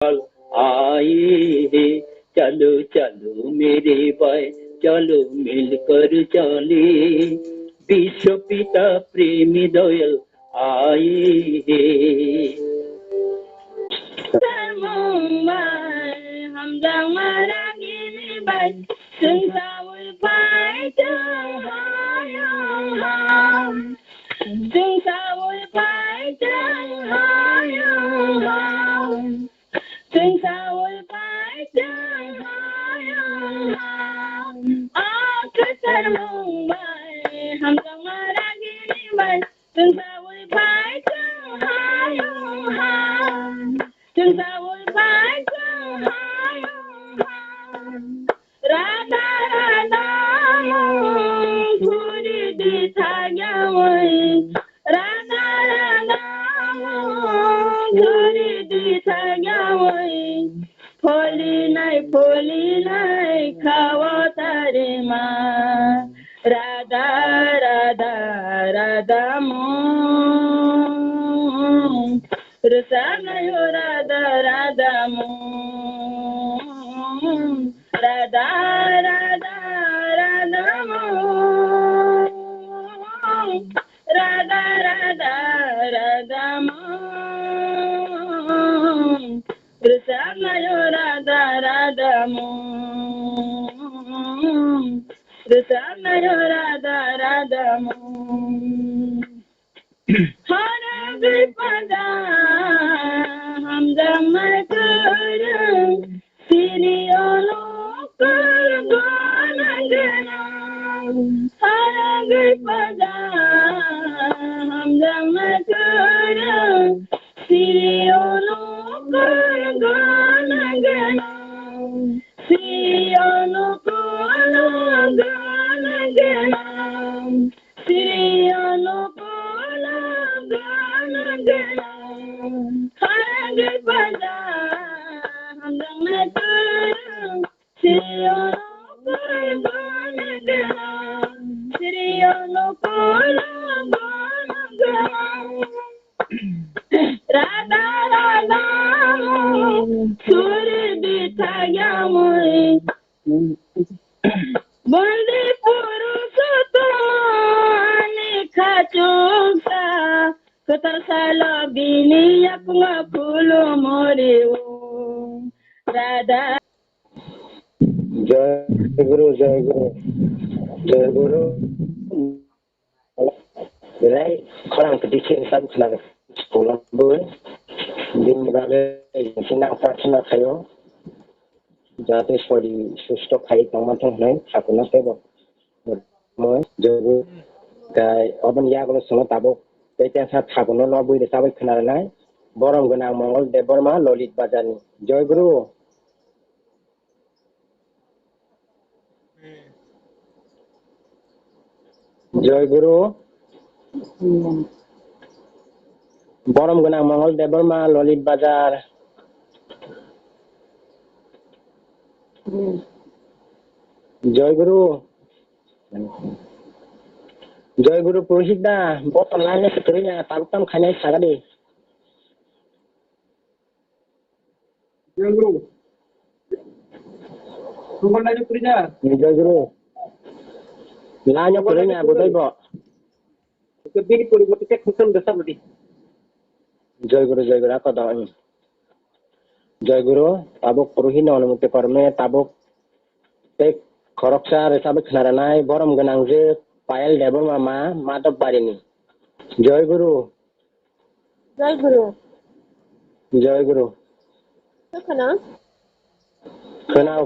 आए हैं, चलो चलो मेरे भाई चलो मिलकर चले, विश्व पिता प्रेमी दयाल आए हैं। हम जमारा गिनी बाई संसार पाए तो हम संसार पाए तो हम संसार पाए तो हम जमारा गिनी बाई संसार पाए तो हम संसार पाए तो राधा राधा घुरी दिखा गई राधा राधा घुरी दिखा गई फोली नहीं खावा तारे माँ राधा राधा राधा रसा नहीं राधा राधा राधा राधा राधा राधा राधा राधा रसा नहीं राधा राधा रसा नहीं राधा राधा हर विपदा हम जमा कर सिरियों कर गान गना हर विपदा हम जमा कर सिरियों कर गान गना सिरियों को गान गना सिरियों को गान गना हर विपदा हम जमा कर सिरियों को गान गना सिरियों को गान गना राधा राधा सूर्य दिखाया मुझे बंदे पुरुषोत्तम खाचोसा कतर साला बिनी अपना फूलो मोरे ओ राधा जय गुरु जय गुरु जय गुरु बेलाय खरां कदिखे सान खनाग स्कुलाबो दिन बारे सिना प्रार्थना खायो जाते सरी सुस्त खाई तमाथों है खाकुना सेबो मोय जगु गाय अबन यागलो संग ताबो पेटेसा खाकुनो न बुइ साबै खनारनाय बरम गोनां मंगल देबबर्मा ललित बाजारनि जय गुरु जय गुरु बरम गोनां मंगल देबबर्मा ललित बाजार जय गुरु पुरोहिता बोतल लाने से करिया ताबतम खाने सागदे जय गुरु सुबह लाने करिया जय गुरु लाने करिया बोतल के बिरी परिवर्तित के खुसम दसा बडी जय गुरु आकदा जय गुरु ताबो पुरोहित अनुमति परमे ताबो पे खरकसा रेसाबे खनारानाय बरम गोनांजे पायल देबरमा मा माधव बारिनि जय गुरु जय गुरु खोनाओ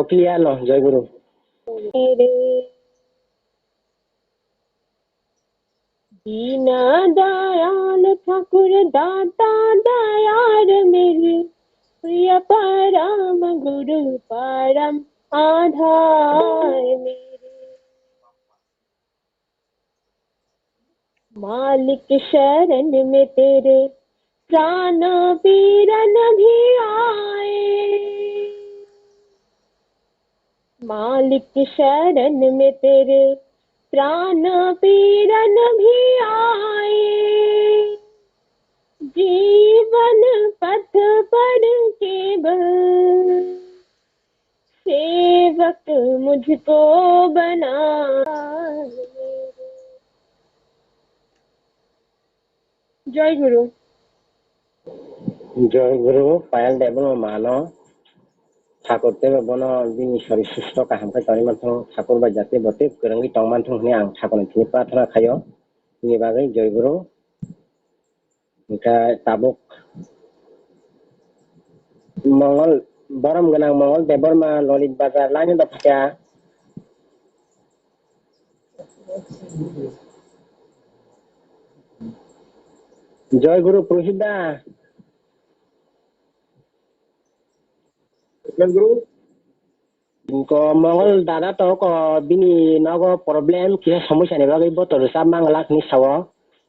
क्लियर नो जय गुरु दीना दयाल ठाकुर दाता दयाल मेरे प्रिय परम गुरु परम आधार मेरे मालिक शरण में तेरे प्राण पीरन भी आए मालिक शरण में तेरे प्राण पीरन भी आए जीवन पथ पर केवल सेवक मुझको बना। जय गुरु। जय गुरु पायल देबो मानो ठाकुर तेबो बनो दिनि सरि सुस्त का हमका तरि माथो ठाकुर बा जाते बते गोरंगि टंमान थं हने आं ठाकुर नि प्रार्थना खायो नि बागै जय गुरु ओमफ्राय ताबुक मंगल बरम गोनां मंगल देबरमा ललित बाजार लाइन दा फटा जय गुरु प्रसिद्धा जय गुरु को मंगल दादा तो को बिनी नगो प्रॉब्लम कि समस्या ने बागै बतर सा मांग लाख नि साव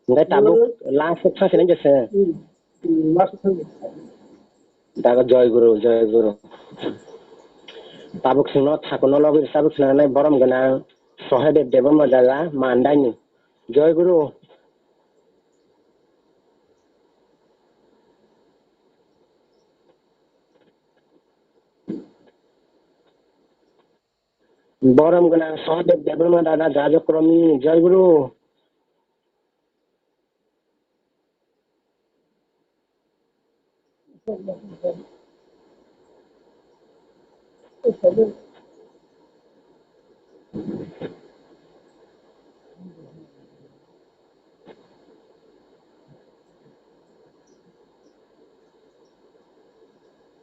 ओमफ्राय ताबुक लास्ट थासे ने जसे दागा जय गुरु ताबुक सुनो ठाकुर लगै ताबुक सुनानै बरम गोनां सहदेव देबमा दागा मानदानि जय गुरु बरम गोनां सहदेव देबमा दादा जाजक्रमी जय गुरु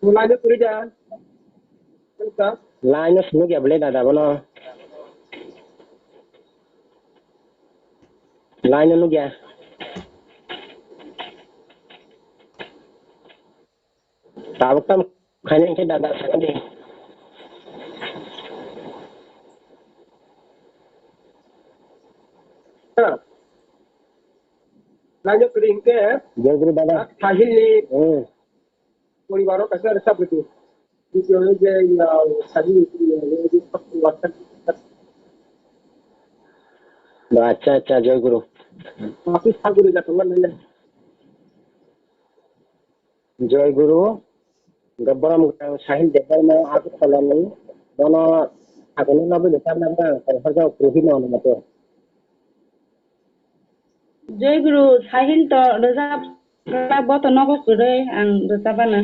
mulanya kurida lainnya semua ya boleh dadah bono lainnya nu ya tahu kan kayaknya yang dadah sekali lainnya kering ke jauh dari dadah Shahil ni परिवारों का सर सब कुछ जो सभी अच्छा जय गुरु वापिस ठाकुर का संबंध नहीं जय गुरु गब्बरम साहिल देबरमा आगरतला में दोनों ठाकुर नबे देता नंगा हरजाव प्रोहित न मते जय गुरु साहिल तो रोजाब बत नगो करे आं रोजाबानो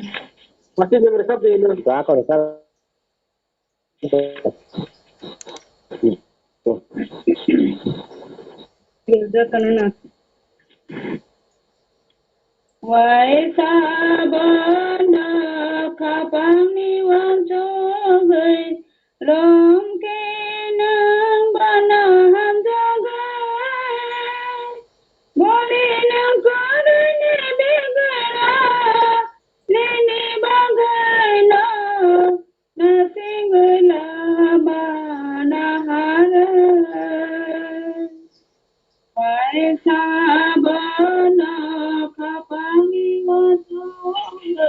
masih memang सब दे लो का कर सब जतन Wai sabana kapani wanjogai rom ke nang bana ham jagai boli nang karne begara nini bagai na nasingla bana hara Wai sabana kapani wanjogai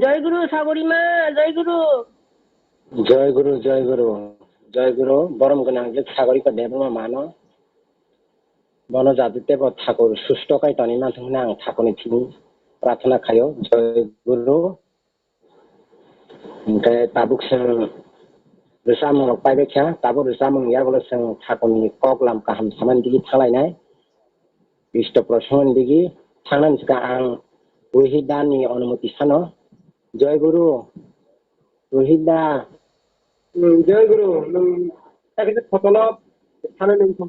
জয় গুরু সাগরিমা, জয় গুরু। জয় গুরু, জয় গুরু, জয় গুরু। বরম গোনাং যে সাগরিকা দেবমা মানো বন জাতিতে ঠাকুর সুস্থকাই তনি মানथों आं ठाकुरनि थिनि प्रार्थना खायो। जय गुरु। ओमफ्राय ताबुक जों रोजामों पाइबाय था ताबुक रोजामों यागल जों ठाकुरनि कगलाम गाहाम सामान दिगि थालायनाय इष्ट प्रसंग दिगि थांनान सिगा आं रोहिदानि अनुमति सानो। जय गुरु रोहिदा। जय गुरु नों ताकि फटोला थाने नों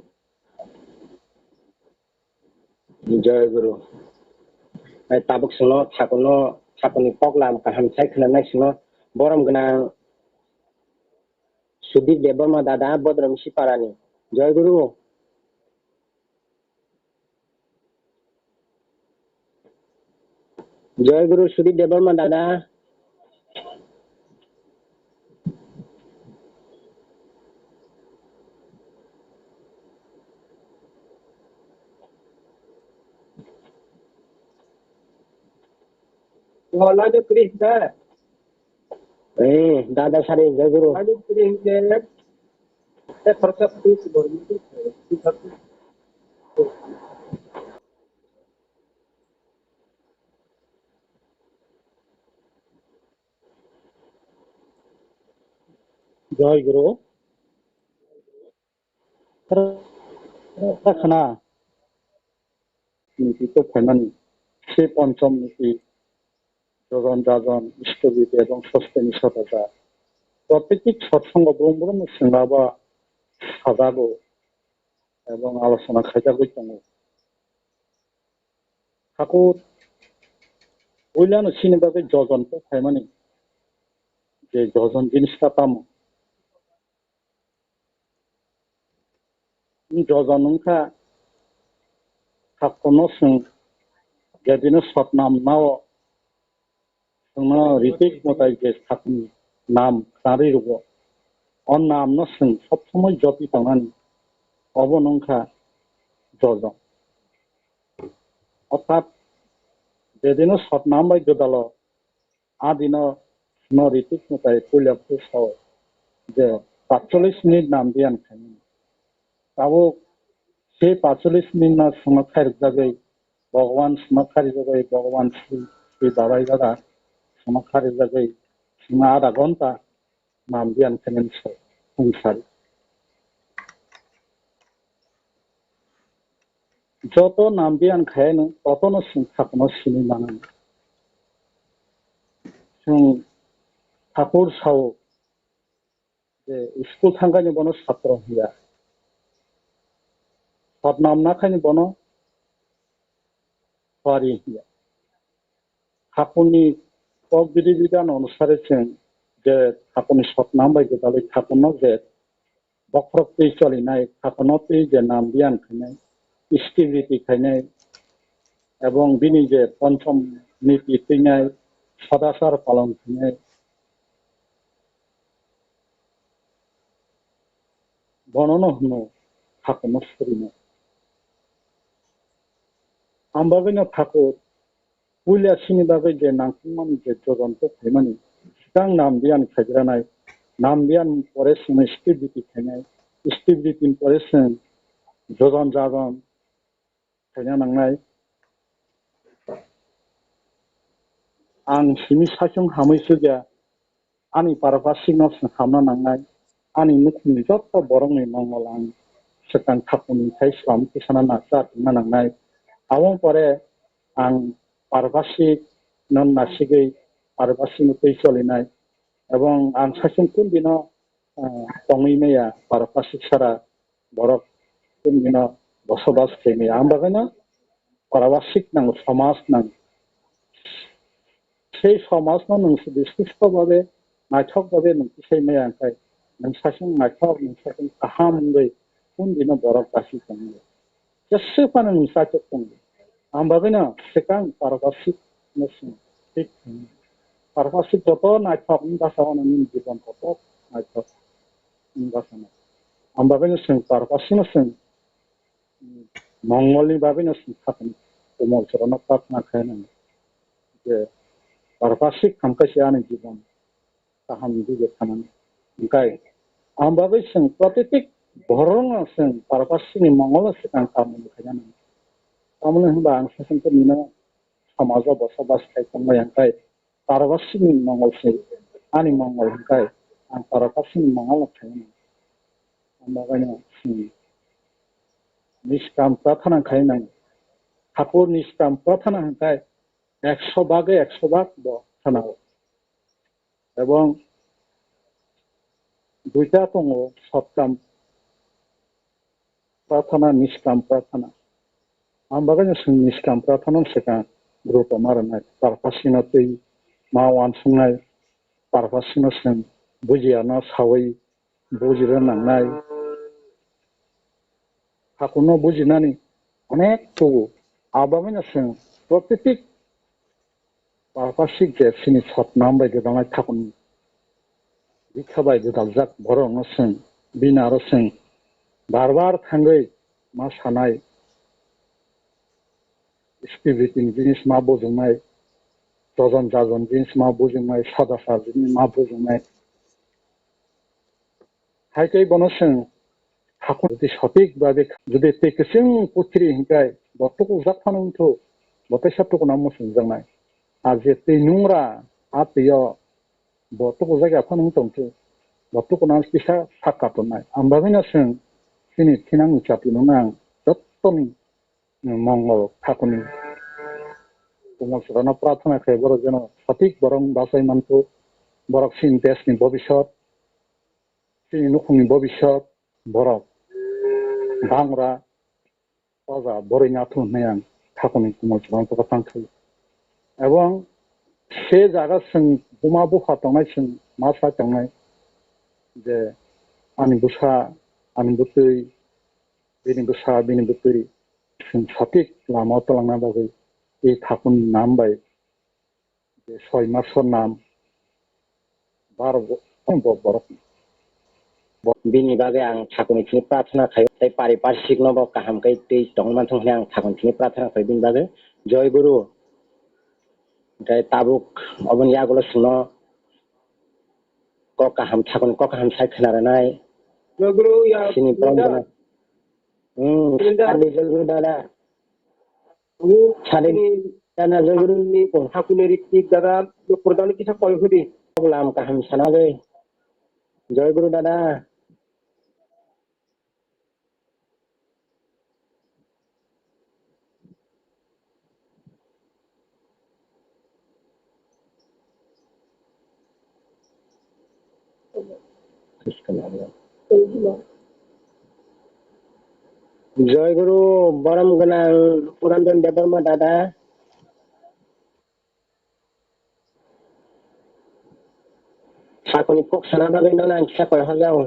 जय गुरु। ताबुक सुनो ठाकुरनि कगलाम गाहाम सायखोनाय सुनो बरम गोनां सुदीप देबबर्मा दादा बद्रम सिपारानि। जय गुरु। जय गुरु सुदीप देबबर्मा दादा। वाला जो क्रिस है दादा सारे जय गुरु। वाला क्रिस है ते फरक क्रिस बोलती है। जय गुरु। रखना नीति तो फैमानी से पंचम नीति जगन जागन इष्टविद एवं सस्तेनि सदाचा प्रत्येक सत्संग ब्रह्म ब्रह्म सिंगाबा साजाबो एवं आलोचना खायजाबो दङ। ठाकुर बयलानो सिनेबा बे जजन तो फैमानी जे जजन जिनिसटा तामो जजन उनका ठाकुरनो जों जदिनो सतनाम नाव जोंनो रिपिक मताय जे ठाकुरनि नाम खारि रुगो अन नाम न जों सब समय जपि थांनानै अब नंखा जजन अर्थात जदिनो सतनाम बाय गोदाल आदिनो न रिपिक मताय पुलियाखौ साव जे 45 मिनिट नाम ध्यान खायनो ताबो से 45 मिनिट ना संग खारिक जागै भगवान संग खारिक जागै भगवान श्री बाबाई दादा संग खारिक जागै संग आधा घंटा नाम ध्यान खायनो संसार যত নাম ধ্যান খায়नो ততनो जों ठाकुरनो सिनि मानो जों ठाकुर साव जे स्कुल थांगानि बनो छात्र हिया सतनाम ना खायनो बनो फारि हिया ठाकुरनि विधि विधान अनुसारे जों जे ठाकुरनि सतनाम बायदि दालै ठाकुरनो जे बख्रक्ति चलिनाय ठाकुरनो जे नाम ध्यान खायनाय स्थिरति खायनाय एवं बिनि जे पंचम नीति थैनाय सदाचार पालन खायनाय बननो होनो ठाकुरनो सरिनो आमबागैनो ठाकुर पुलिया सिनि बागै जे नांखुमान जे जजनखौ फैमानि सिगां नाम ध्यान खायग्रानाय नाम ध्यान परे जों स्थिरति खायनाय स्थिरति परे जों जजन जागन खायना नांनाय आं सिनि सासुं हामैसो गया आंनि पारबा सिगनाव हामना नांनाय आंनि मुखनि जत्त बरंनि मंगल आं सिगां ठाकुरनि थाय स्वामी किसाना नाचा नांनाय आवं परे आं पारबासिक नन नासिगै पारबासिक दै चलिनाय एवं आं सासुं कुन दिनो �々𝕗𝕗 पारबासिक सारा बरक कुन दिनो बसबास खायनाय आं बागैनो पारबासिक नांगौ समाज नांगौ সেই সমাজ नोंसोर सुस्थ'भावे नायथकभावे नोंसोर आंखाय नोंसासिं नायथक नोंसासिं गाहामै कुन दिनो बरफ गासि दङ जेसेबां नोंसाचक दङ आं बागैनो सिगां पारबासिक नोंसोर ठीक पारबासिक जत नायथक गासाव नोंनि जीवन जत नायथक गासाव आं बागैनो जों पारबासिक जों मंगलनि बागैनो जों थाखुनि कोमल चरणाव प्रार्थना खालामनांगौ जे पारपासिक हामखायसे आंनि जीवन गाहाम दिगे थानानै ओंखाय आं बागै जों प्रतिटिक बर'नो जों पारपासिकनि मंगल सिगां खालामनो खालामनांगौ खालामनो होनबा आं सासेनफोरनिनो समाजाव बसबास खालामनाय ओंखाय पारपासिकनि मंगलसै आंनि मंगल ओंखाय आं पारपासिकनि मंगल खालामनांगौ आं बागैनो निष्काम प्रार्थना खालामनांगौ ठाकुर निष्काम प्रार्थना होनखाय 100 भागे 100 भाग थानांगौ এবং দুইটা दङ सत्काम प्रार्थना निष्काम प्रार्थना आं बागैनो जों निष्काम प्रार्थना सिगां ग्रुप मारनाय पारपासिनो दै मावान संनाय पारपासिनो जों बुजियानो सावै बुजिनो नांनाय ठाकुरनो बुजिनानै अनेक दङ आबागैनो जों प्रतिटिक पारपासिक जे सिनि सतनाम बायदि दांनाय ठाकुरनि बिखा बायदि दालजाक बर'नो जों बिना आरो जों बार बार थांगै मा सानाय स्पिरिटिं जिनिस मा बोजोंनाय जजन जाजन जिनिस मा बोजोंनाय सादासा जिनिस मा बोजोंनाय हायकै बनो जों ठाकुर जुदि सঠিक भाबे जुदि तेकसिं पुथ्रि हिंखाय बत्तको जाथानोंथ बत्तै सात्तको नाम मोसंजांनाय आर जे 𝕊𝕒𝕚𝕚 आतैया बत्तको जायगा फानोंथ बत्तको नाम किसा साकातनाय आं बागैनो जों सिनि थिनां जातिनो नां जत्तनि मंगल ठाकुरनि कोमल चरणाव प्रार्थना खालाम बर' जेन सঠিक बरं बासायमानखौ बरक सिन देशनि भबिष्यत सिनि नुखुंनि भबिष्यत बरक बांग्रा प्रजा बरैनाथ होननाय आं ठाकुरनि कोमल चरणाव प्रार्थना खालाम এবং से जागा जों बमा बखा थांनाय जों मा सा थांनाय जे आंनि बुसा आंनि बुतै बिनि बुसा बिनि बुतै जों सঠিक लामायाव तलांना बागै बे ठाकुरनि नाम बाय जे 6 मासर नाम बार बरक बिनि बागै आं ठाकुरनि प्रार्थना खालाम पारिपार्श्विक न गाहामखै दै दंमान थांनाय आं ठाकुरनि प्रार्थना खालाम बिनि बागै जय गुरु ओमफ्राय ताबुक अबनि आगोल सुनो गाहाम ठाकुरनि गाहाम सायखोनारनाय जय गुरु या सिनि ब्रह्मना जय गुरु दादा सादे दाना जय गुरुनि ठाकुरनि ऋतिक दादा प्रदान किसा कय हुदी लाम गाहाम सानागै जय गुरु दादा जय गुरु बरम गोनां पुरन्दर देबर्मा दादा ठाकुरनि पक साना बागै नों आं खिसा कय हजाव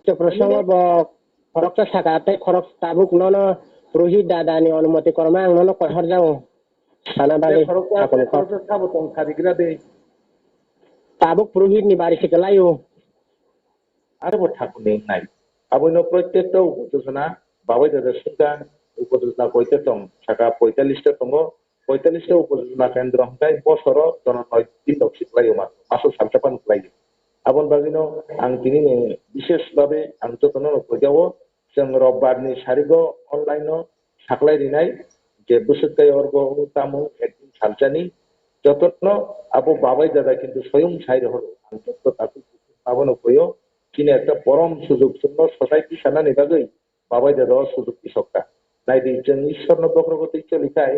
प्रश्न खरक साकाते खरक ताबुक न रोहित दादानि अनुमति करमा आं न कय हजाव साना बागै ताबुक पुरोहितनि बारिसे गलायो आरो ठाकुरनि नाय आबनो प्रत्येकटा उपदेशना बाबाय दादा सुद्धा उपदेशना कयते दं साका 45 टा दङ 45 टा उपदेशना केन्द्र हंखाय बसर जन 3 दक्षिलायो मासो सामसापान लायो आबन बागिनो आं दिनै विशेष भाबे आं जतन फैजावो जों रबबारनि सारिगो अनलाइन साखलाय दिनाय जे बुसुत्ताय अर्ग तामु एकदिन सालजानि जतन आबो बाबाय दादा किन्तु स्वयं साइर हरो आं जत ताकु आबनो फयो किने একটা পরম সুযোগ জন্য সোসাইটি সানানি বাগৈ বাবাই দাদা সুযোগ কিসকটা নাইদি जों ঈশ্বরন বক্রগতি চলিখায়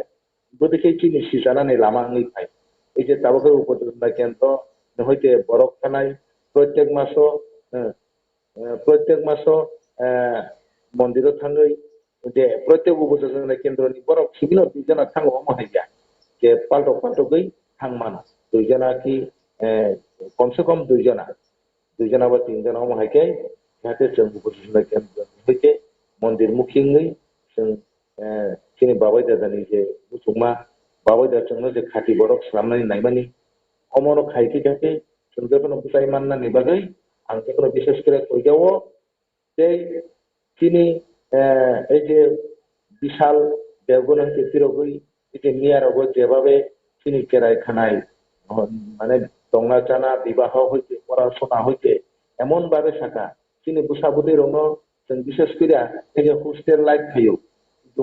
বদিকে চিনি সিজানানি লামা আঙি পাই এই যে তাবকে উপদেশনা কেন্দ্র হইতে বরফ খানায় প্রত্যেক মাস মন্দিরে থাঙ্গই যে প্রত্যেক উপদেশনা কেন্দ্রনি বরফ সিবিল দুইজনা থাঙ্গো মহাইয়া যে পাল্টো গই থাংমান দুইজনা কি কমসে কম দুইজনা দুইজনা বা তিনজনা মহাইকে जाहाथे जों उपदेशना केन्द्र हইতে मन्दिर मुखिङै जों जोंनि बाबाय दादानि जे बुथुमा बाबाय दादाजोंनो जे खाथि बरफ खालामनानै नायमानि अमनो खायखि जाहाथे जों जेखुनु बुजाय माननानै बागै आं जेखुनु बिसेस করে কইগাও যে তিনি এই যে বিশাল দেবগুণ তিরগই এই যে নিয়ারগো যেভাবে তিনি কেরাই খানায় মানে দংনা জানা বিবাহ হইতে পড়াশোনা হইতে এমন ভাবে থাকা তিনি বুসাবুদি রঙ जों বিশেষ করে এই যে হোস্টেল লাইফ খাইও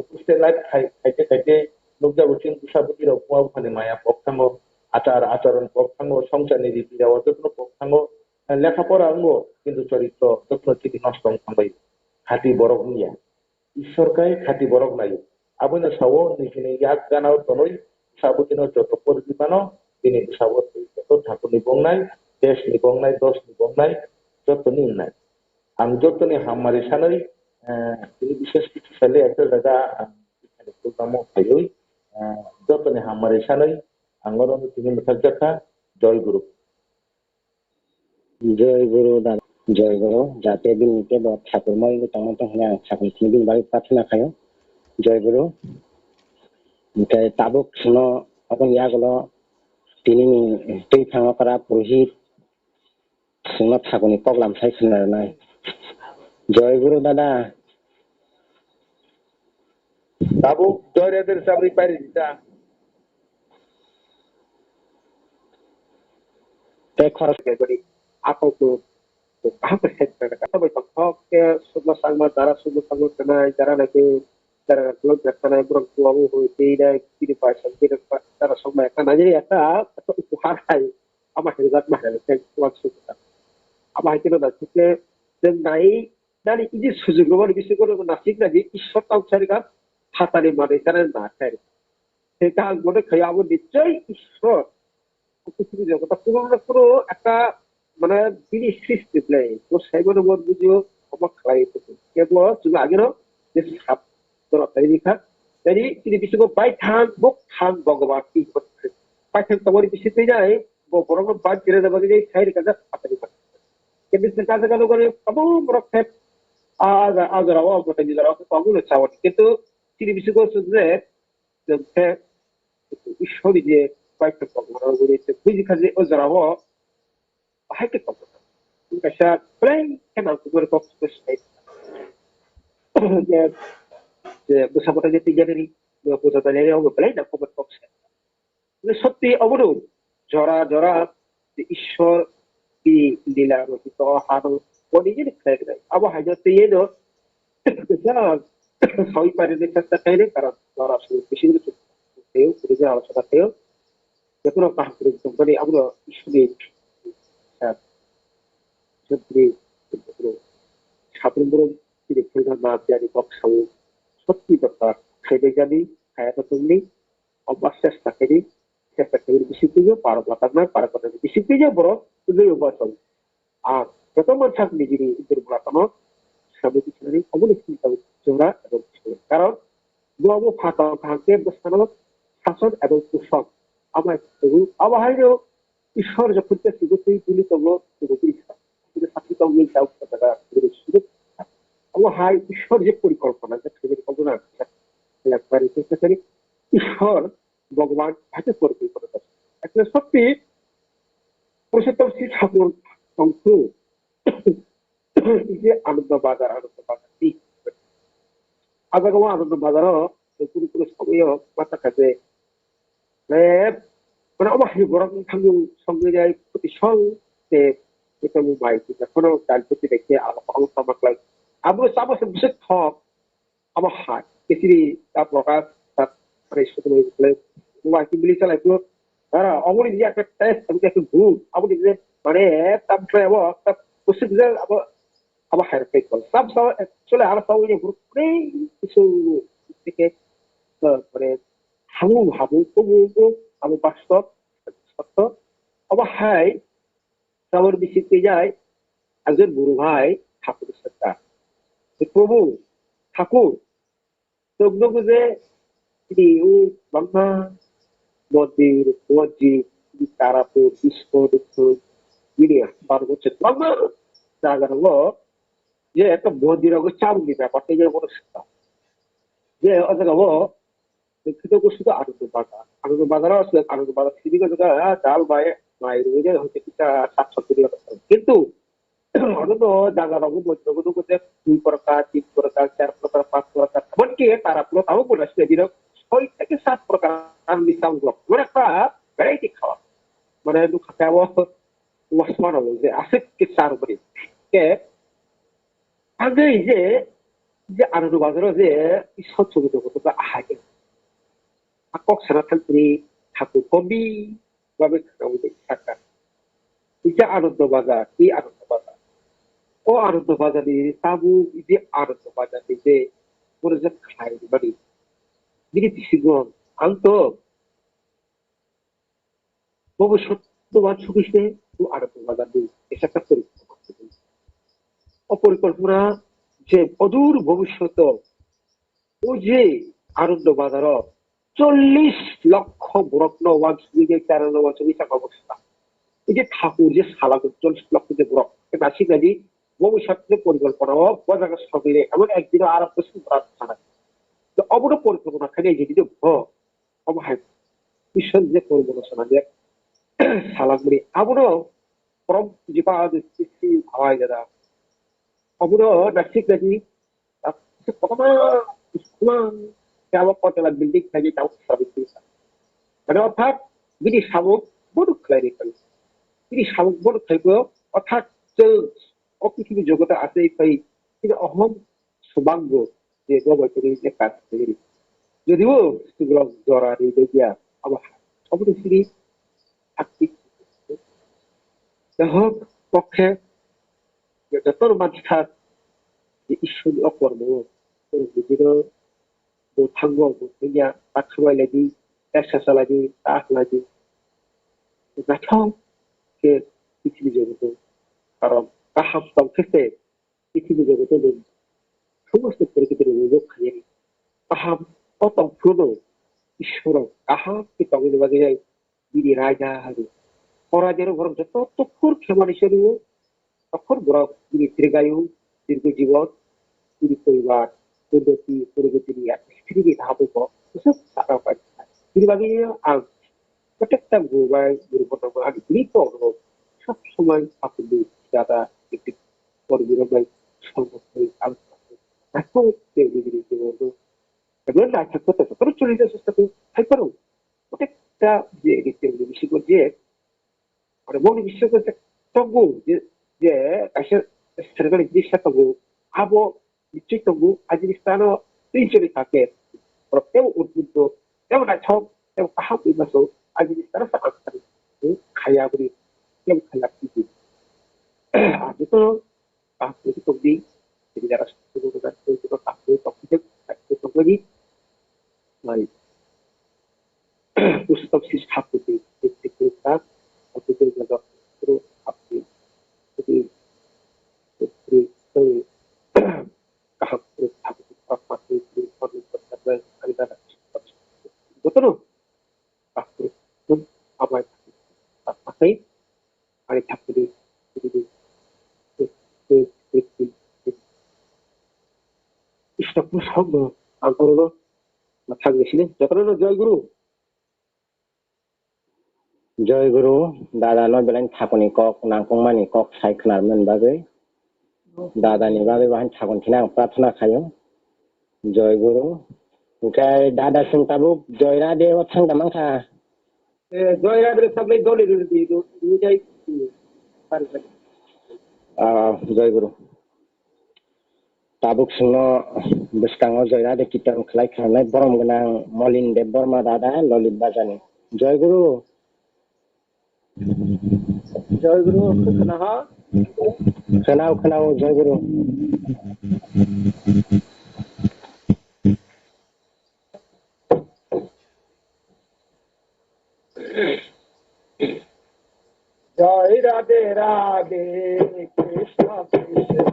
হোস্টেল লাইফ খাইতে খাইতে নুকজাবুচিন বুসাবুদি রকুয়া মানে মায়া পক্ষাঙ্গ আচার আচরণ পক্ষাঙ্গ সংসারনি রীতি রেওয়াজ যত্ন পক্ষাঙ্গ লেখাপড়া অঙ্গ কিন্তু চরিত্র যত্ন চিঠি নষ্ট থাকবাই খাতি বরক নিয়া ঈশ্বরকাই খাতি বরক নাই আবুনা সাও নিখিনি ইয়াক গানাও তনই সাবুদিন যত পরিমাণ তিনি সাবত যত ঠাকুরনি বংনাই দেশনি বংনাই দশনি বংনাই যতনি নাই आं जतनी हामारि सानै তিনি বিশেষ কিছু ছেলে একটা জায়গা এখানে প্রোগ্রামও খাইই যতনি হামারি সাनै আঙ্গরণ তিনি মেথাক জাকা জয় গুরু জয় গুরু যাতে দিনকে ঠাকুর মই তখন তখন ঠাকুর দিন বাড়ি প্রার্থনা খায় জয় গুরু ওমफ्राय তাবুক শুনো এখন ইয়াগুলো তিনি তুই থাঙা করা পুরোহিত শুনো ঠাকুরনি প্রোগ্রাম সাইছিনার নাই জয় গুরু দাদা তাবু জয়রেদের সাবরি পারি দিতা তে খরচ Jadi apa tuh apa sektor kata betul kok ke semua sama cara semua sama kena cara lagi cara belum kena kurang tua mu tidak tidak pasang tidak cara semua kan jadi ya atau ukuran hai ama hebat mah dari waktu kita ama itu dah kita dan naik dari ini sujuk rumah di sini kalau nasib lagi ঈশ্বর tahu cari kan hatari mana cara nak cari kita boleh kayak di cai ঈশ্বর পৃথিবী জগৎটা পুরো পুরো একটা মানে জিনিস সৃষ্টি প্লাই তো সেগুলো মত বুঝিও অবাক খাইতে কেবল তুমি আগের যে সাপ তোরা তাই লিখা তাই তিনি বিশেষ বাই থান বুক থান ভগবান কি করছে বাই থান তোমার বিশেষ যায় বরং বাদ করে দেবে যে সাইড কাজে হাতারি করে কিন্তু সে কাজে গেল করে সব রক্ষে আজরাও বটে নিজেরাও কগুলো চাওয়া কিন্তু তিনি বিশেষ করছে যে ঈশ্বরী যে বাইকটা ভগবান বলেছে বুঝি কাজে আজরাও হাইকে কত কাশা প্রায় কেন করে কষ্ট যে যে বুঝাপটা যে তিনজনেরই বোঝাতে নেই অঙ্গ প্রায় না খবর পক্ষে সত্যি অবরোধ জরা জরা যে ঈশ্বর কি লীলা রচিত হার নিজের খেয়ে দেয় আবার হাজারতে এলো সবাই পারে চেষ্টা খাইলে কারণ জরা বেশি করে আলোচনা খেয়েও যে কোনো কাজ করে আমরা ঈশ্বরের সাধারণ তিনি প্রধান না জানি পক্ষাও সত্যি কথা খেলে জানি খায়াটা তুললি অভ্যাস চেষ্টা করি চেষ্টা করি বেশি পুজো পারো কথা না পারো কথা বেশি পুজো বড় পুজোই উপাসন আর যত মানুষ নিজেরই দুর্বলতম সবই কিছু নেই অবশ্যই চিন্তা জোড়া এবং কারণ গো ফাঁকা ভাঙকে বসানো শাসন এবং পোষণ আমার আবহাওয়ারও ঈশ্বর যখন সুগতি তুলি তবু সুগতি ঈশ্বর যে পরিকল্পনা ঈশ্বর ভগবান হাতে পরিকল্পনা করছে একটা সত্যি পুরুষোত্তম শ্রী ঠাকুর অংশ যে আনন্দ বাজার আগাম আনন্দ বাজারও পুরো পুরো সময় মাথা কাজে মানে আমার গরম ঠান্ডু সঙ্গে যায় প্রতি সঙ্গে এটা মোবাইল এখনো তার প্রতি দেখে আমাকে লাগে আবার সামনে বিশেষ থক আমার হাত পৃথিবী তার প্রকাশ তার মানে মোবাইল মিলি চালাই পুরো তারা অমনি যে একটা টেস্ট আমি একটা ভুল আমি যে মানে তারপরে আবার বসে যে আবার আবার হায়ার পেট করল সব চলে আর সব যে গ্রুপ কিছু থেকে মানে হাবু ভাবু তবু আমি বাস্তব সত্য আবার হাই সবার বিচিত্রে যায় একজন গুরু ভাই ঠাকুরের সত্তা প্রভু ঠাকুর তগ্ন বুঝে বাংলা মন্দির মসজিদ তারাপুর বিস্ফোট বাংলা জায়গা হলো যে একটা মন্দির চাউনি ব্যাপারটা যে কোনো যে অজাগাবো শুধু আনন্দ বাজার আনন্দ বাজারও আসলে আনন্দ বাজার সিঁড়ি ডাল বাই মায়ের হচ্ছে কিটা 770 কিন্তু অন্তত জাগা রঙ বৈদ্যগুলো করতে 2 প্রকার 3 প্রকার 4 প্রকার 5 প্রকার এমনকি তারা পুরো তাও বলে আসছে দিল 6 থেকে 7 প্রকার আর মিশাঙ্গ মানে একটা ভ্যারাইটি খাওয়া মানে একটু খাওয়া ওয়াসমান হলো যে আছে কি চার উপরে কে আগে যে যে আনন্দ বাজারে যে ঈশ্বর ছবি জগৎ আহাকে আকক সেনাথান্ত্রী ঠাকুর কবি ভাবে থাকা এই যে আনন্দ বাজার এই আনন্দ বাজার ও আনন্দ বাজারে তাবু যে আনন্দ বাজারে যে করে যে খাই মানে দিদি সিগন আন্ত ভবিষ্যৎ তোমার ছবিতে ও আনন্দ বাজার দিয়ে এটা একটা অপরিকল্পনা যে অদূর ভবিষ্যৎ ও যে আনন্দ বাজার 40 লক্ষ বরত্ন ওয়ান সুবিধে 13 বছর টাকা অবস্থা এই যে ঠাকুর যে সালা 40 লক্ষ যে বরক নাসিকাজি ভবিষ্যতের পরিকল্পনা বাজার সবিলে এমন একদিনও আর ছাড়া তো অবর পরিকল্পনা খালি এই যে অবহায় ঈশ্বর যে পরিকল্পনা যে সালাগুলি আবরও পরম জীবা ভাবায় যারা অবরও নাসিকাজি বিল্ডিং থাকে তাও মানে অর্থাৎ বিনি শামুক বড় খেলাই তিনি শামুক বড় থাকবেও অর্থাৎ পৃথিবী জগতে আছে তিনি অহম সৌভাগ্য যে গবেষণী যে কাজ করে যদিও জরা দিয়া আবার সমুদ্র তিনি থাকতে হোক পক্ষে যত মানুষ থাক যে ঈশ্বরীয় কর্ম বিভিন্ন থাকবো তার সময় লাগি একসাথে লাগি তাক লাগি নাথক কে পৃথিবী জগত কারণ কাহাম ক্ষেত্রে পৃথিবী জগতে সমস্ত পরিচিতির অভিযোগ খাইয়ে কাহাম অতম্প্রদ ঈশ্বর কাহামকে তগিনে বাজে যায় দিদি রাজা হারে পরাজয়ের বরং যত তক্ষর ক্ষমা হিসেবেও তখন বরং তিনি দীর্ঘায়ু দীর্ঘ জীবন তিনি পরিবার প্রগতি নিয়ে স্ত্রী ধাপক এসব টাকা পায় তিনি বাজে আর প্রত্যেকটা দুর্ঘটনা আমি গুরুত্ব অনুভব সবসময় আপনি যারা একটি কর্মীরাই সর্বত্রই আলোচনা এখন চল্লিশ চেষ্টা করে তাই পারো প্রত্যেকটা যে বেশি করে যে মানে মনে বিশ্বাস করতে তবু যে সরকারি জিনিসটা তবু আবো নিশ্চয়ই তবু আজ স্থানও তিনজনই থাকে তেও উদ্বুদ্ধ তেমন আছক তেও কাহা বিমাসও আজ স্থানে সাকার খাইয়া বলি কেউ খাইয়া পিটি আজ তো কাহকে তবদি jadi jarak sepuluh meter itu kaku topik itu lagi baik pusat sis kaku itu kita atau itu juga terus kaku jadi itu kahak terus kaku apa itu perlu perlu ada betul kaku itu apa itu pakai ada kaku itu ইষ্টপুর সব আন্তর থাকবে ছিলেন যতটা জয় গুরু দাদা নয় বেলায় থাকুনি cock নাংকংমানি cock সাইখনারমোন বাগৈ দাদানি বাগৈ বাহান থাকুনखिना आं प्रार्थना खायो जय गुरु ओमफ्राय दादा सोंताबो जय राधे थांदा मांखा जय राधे सबले दले जय गुरु tabuk sino beskango joyrade kita kelai khanai borom genang Sunil Debbarma dada Lalit bajani jai guru kenal jai guru jai radhe radhe krishna krishna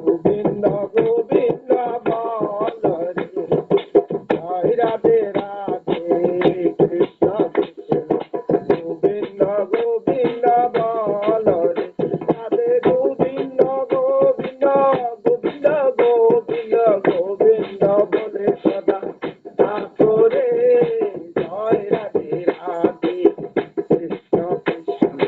Govinda Govinda Balari Jai Radhe Radhe Krishna Krishna Govinda Govinda Balari Radhe Govinda Govinda Govinda Govinda Govinda Bole Sada Thakur Jai Radhe Radhe Krishna Krishna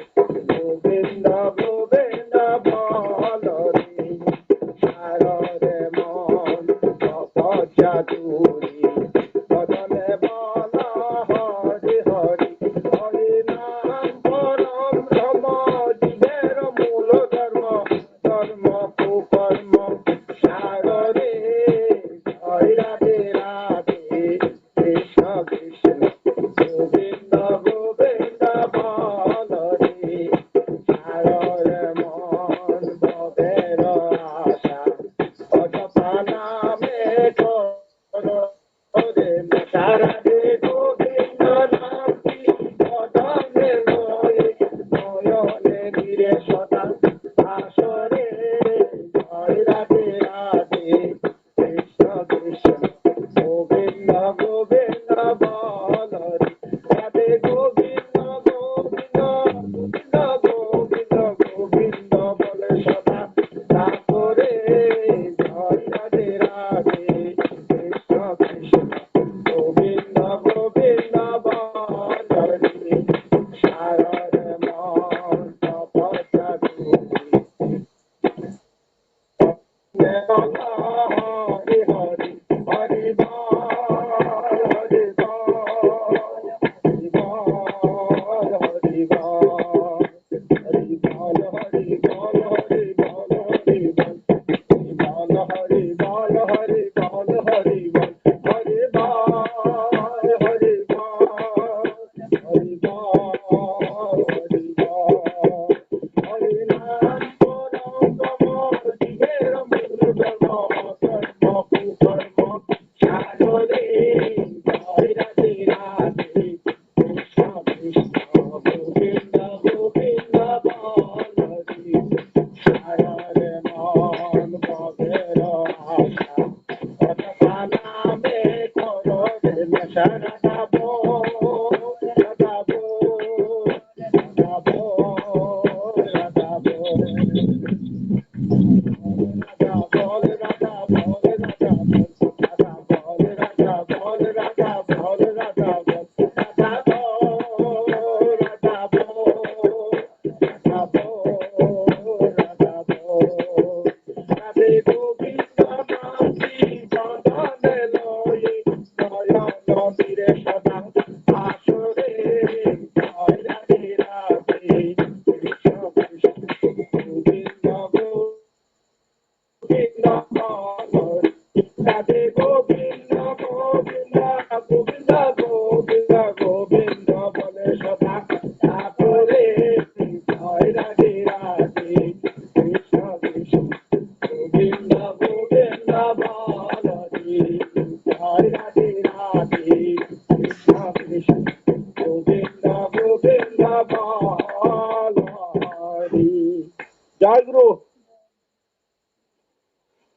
জয় গুরু।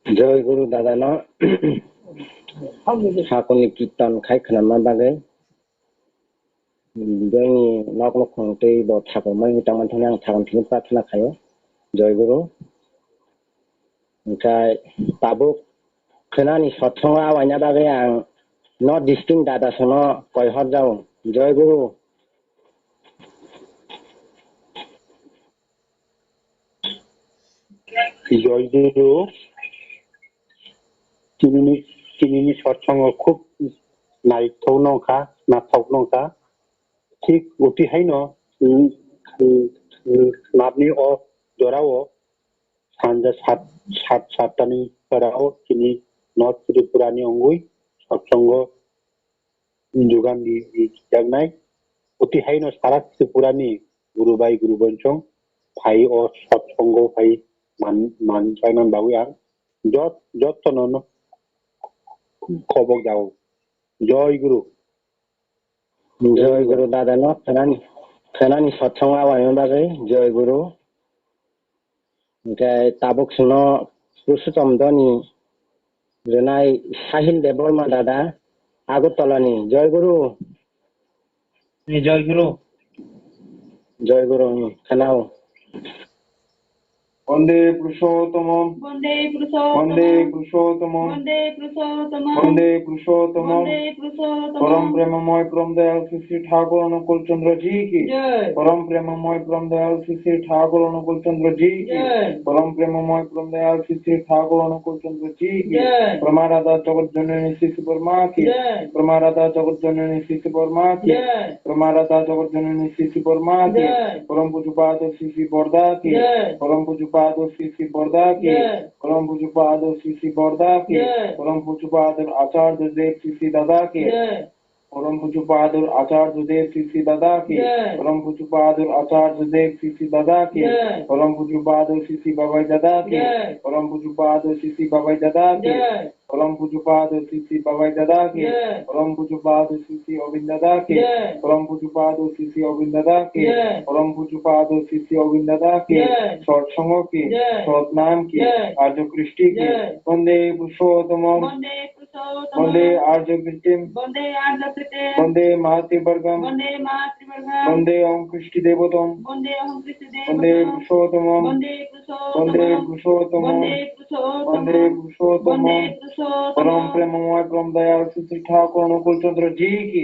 জয় গুরু দাদা ন hakuni kীর্তন খাই খানামা বাগে जोंनि Nukhung tei bo thakurmai tangmanthani ang thakurmani प्रार्थना खायो जय गुरु ओमफ्राय tabuk khonani satsang awaina bagै आं नर्थ डिस्ट्रिक्ट दादा सोनो कयहर जाऊ जय गुरु জয় গুরু। दिनैनि सत्संगआव खुब नायथावनाखा थिग उथिहायनो नाबनि जराव सानजा सातटानि फोराव दिनै नर्थ त्रिपुरानि अंगुई सत्संग जुगान दिजागनाय उथिहायनो सारा त्रिपुरानि गुरुबाई गुरुबंशं भाई और सत्संग भाई मानसायनान बावै आं जतनो खबर जाओ जय गुरु दादा न खोनानि सत्संग आवायनो बागै जय गुरु ओमफ्राय tabuk सोनो पुरुषोत्तम दनि रेनाय साहिल देबर्मा दादा आगरतलानि जय गुरु खोनाओ वंदे पुरुषोत्तम वंदे पुरुषोत्तम परम प्रेममय परम दयाल श्री ठाकुर अनुकूल चंद्र जी की परम प्रेममय परम दयाल श्री ठाकुर अनुकूल चंद्र जी की परम प्रेममय परम दयाल श्री ठाकुर अनुकूल चंद्र जी की परमाराधा जगत जननी श्री सुपरमा की परमाराधा जगत जननी श्री सुपरमा की परमाराधा जगत जननी श्री सुपरमा की परम पूज्यपाद श्री बरदा की परम पूज्यपाद श्री बरदा की परम पूज्यपाद श्री बरदा की परम पूज्यपाद आचार्य देव श्री दादा की परम पूज्यपाद आचार्य देव श्री दादा की परम पूज्यपाद आचार्य देव श्री दादा की परम पूज्यपाद श्री बाबाई दादा की परम पूज्यपाद श्री बाबाई दादा की परम पूज्यपाद श्री बाबाई दादा की परम पूज्यपाद श्री अरविंद दादा की परम पूज्यपाद श्री अरविंद दादा की परम पूज्यपाद श्री अरविंद दादा की सत्संग की सतनाम की आर्य कृष्टि की वंदे पुरुषोत्तम वंदे आर्य कृष्टिम वंदे मातृवर्गम वंदे ओम कृष्टि देवतम वंदे पुरुषोत्तम वंदे पुरुषोत्तम वंदे पुरुषोत्तम परम प्रेममय परम दयाल श्री ठाकुर अनुकूल चंद्र जी की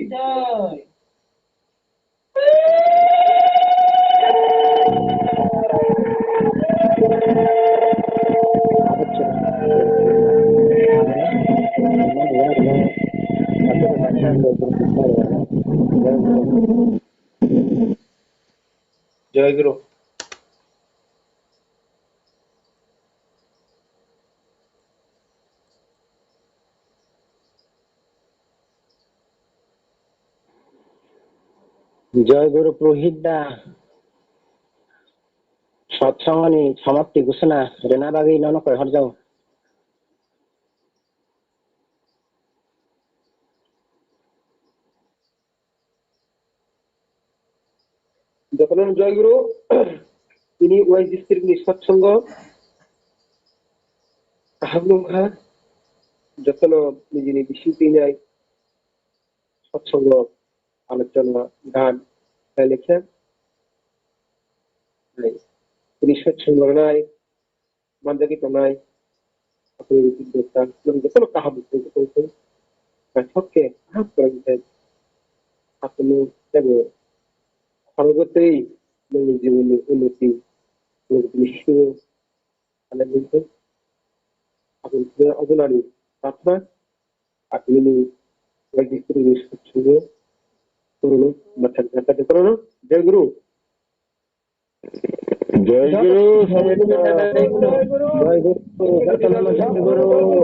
जय गुरु जय गुरु पुरोहित दा सत्संगनि समाप्ति घोषणा रेना बागै न कयहर जाऊ যতন জয় গুরু তিনি ওয়াই ডিস্ট্রিক্টनि सत्संग हामलंखा जतन निजिनि बिसिंथिनाय সৎসঙ্গ আলোচনা গান লিখেন তিনি সৎসঙ্গ নাই mandagi tonai aku itu datang belum betul tahap itu oke apa itu aku lu tahu kalau betul menuju unuti menuju ada itu aku lari apa aku ini lagi terus turun macam kata turun jai guru জয় গুরু জয় গুরু জয় গুরু জয় গুরু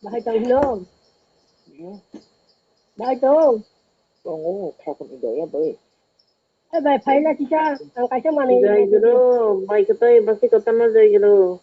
Bài tùng luôn. Bài tùng. Con ngủ theo con để bơi. Cái bài phải là chị cha, cái cho mà này. Jai Guru, baik itu pasti ketemu Jai Guru.